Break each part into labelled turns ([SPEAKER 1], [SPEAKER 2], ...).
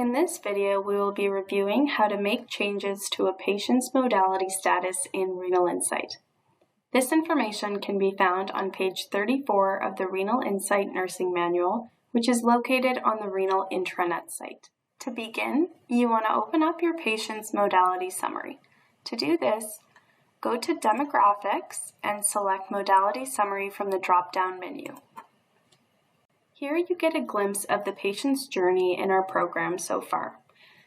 [SPEAKER 1] In this video, we will be reviewing how to make changes to a patient's modality status in Renal Insight. This information can be found on page 34 of the Renal Insight Nursing Manual, which is located on the Renal Intranet site. To begin, you want to open up your patient's modality summary. To do this, go to Demographics and select Modality Summary from the drop-down menu. Here you get a glimpse of the patient's journey in our program so far.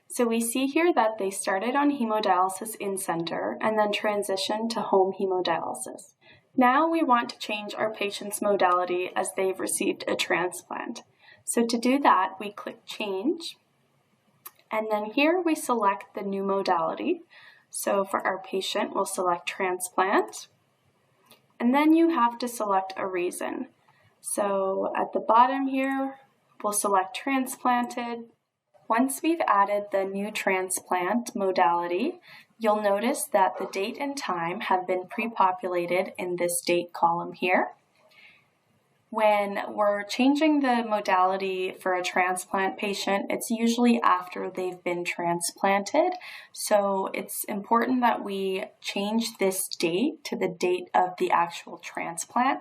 [SPEAKER 1] So we see here that they started on hemodialysis in-center and then transitioned to home hemodialysis. Now we want to change our patient's modality as they've received a transplant. So to do that, we click Change, and then here we select the new modality. So for our patient, we'll select Transplant, and then you have to select a reason. So at the bottom here, we'll select Transplanted. Once we've added the new transplant modality, you'll notice that the date and time have been pre-populated in this date column here. When we're changing the modality for a transplant patient, it's usually after they've been transplanted. So it's important that we change this date to the date of the actual transplant.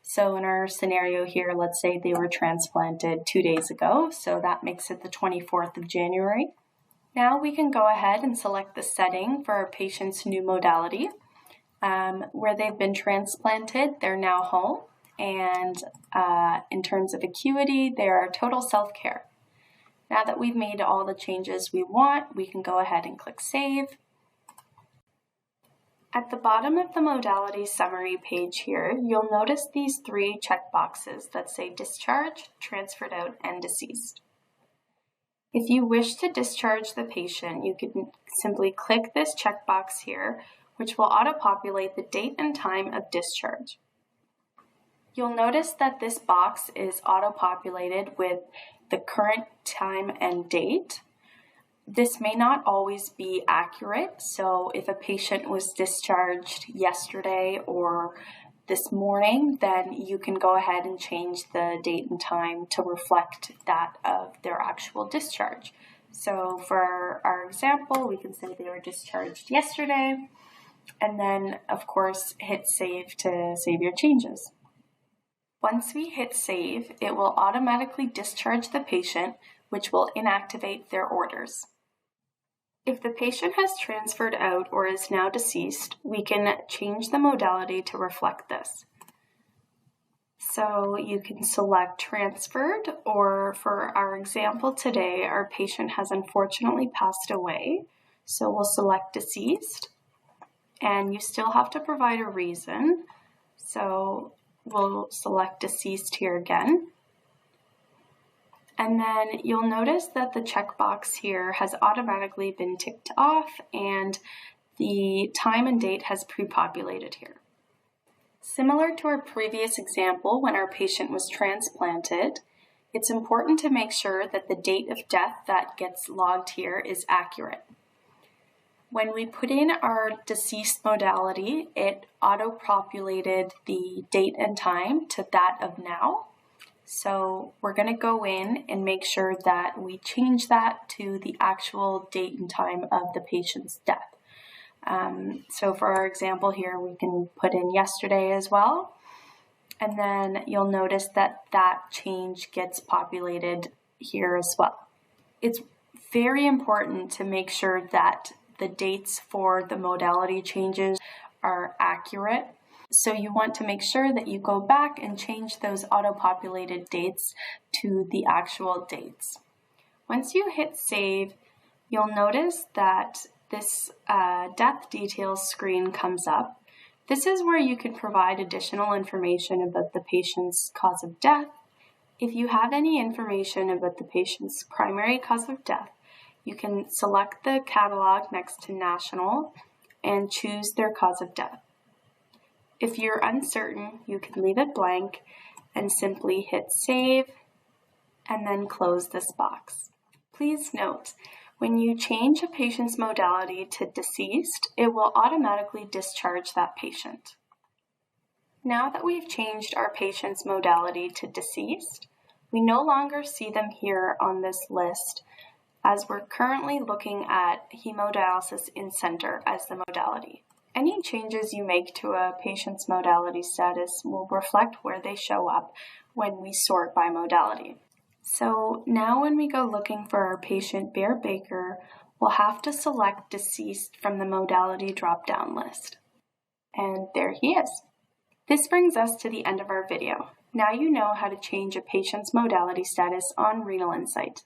[SPEAKER 1] So in our scenario here, let's say they were transplanted 2 days ago, so that makes it the 24th of January. Now we can go ahead and select the setting for our patient's new modality. Where they've been transplanted, they're now home, and in terms of acuity, they are total self-care. Now that we've made all the changes we want, we can go ahead and click Save. At the bottom of the modality summary page here, you'll notice these 3 checkboxes that say discharged, transferred out, and deceased. If you wish to discharge the patient, you can simply click this checkbox here, which will auto-populate the date and time of discharge. You'll notice that this box is auto-populated with the current time and date. This may not always be accurate, so if a patient was discharged yesterday or this morning, then you can go ahead and change the date and time to reflect that of their actual discharge. So for our example, we can say they were discharged yesterday, and then of course hit Save to save your changes. Once we hit Save, it will automatically discharge the patient, which will inactivate their orders. If the patient has transferred out or is now deceased, we can change the modality to reflect this. So you can select Transferred, or for our example today, our patient has unfortunately passed away, so we'll select Deceased, and you still have to provide a reason, so we'll select Deceased here again. And then you'll notice that the checkbox here has automatically been ticked off and the time and date has pre-populated here. Similar to our previous example when our patient was transplanted, it's important to make sure that the date of death that gets logged here is accurate. When we put in our deceased modality, it auto-populated the date and time to that of now. So we're going to go in and make sure that we change that to the actual date and time of the patient's death. So for our example here, we can put in yesterday as well. And then you'll notice that that change gets populated here as well. It's very important to make sure that the dates for the modality changes are accurate. So you want to make sure that you go back and change those auto-populated dates to the actual dates. Once you hit Save, you'll notice that this death details screen comes up. This is where you can provide additional information about the patient's cause of death. If you have any information about the patient's primary cause of death, you can select the catalog next to National and choose their cause of death. If you're uncertain, you can leave it blank and simply hit Save and then close this box. Please note, when you change a patient's modality to deceased, it will automatically discharge that patient. Now that we've changed our patient's modality to deceased, we no longer see them here on this list as we're currently looking at hemodialysis in-center as the modality. Any changes you make to a patient's modality status will reflect where they show up when we sort by modality. So now when we go looking for our patient Bear Baker, we'll have to select deceased from the modality drop-down list. And there he is. This brings us to the end of our video. Now you know how to change a patient's modality status on Renal Insight.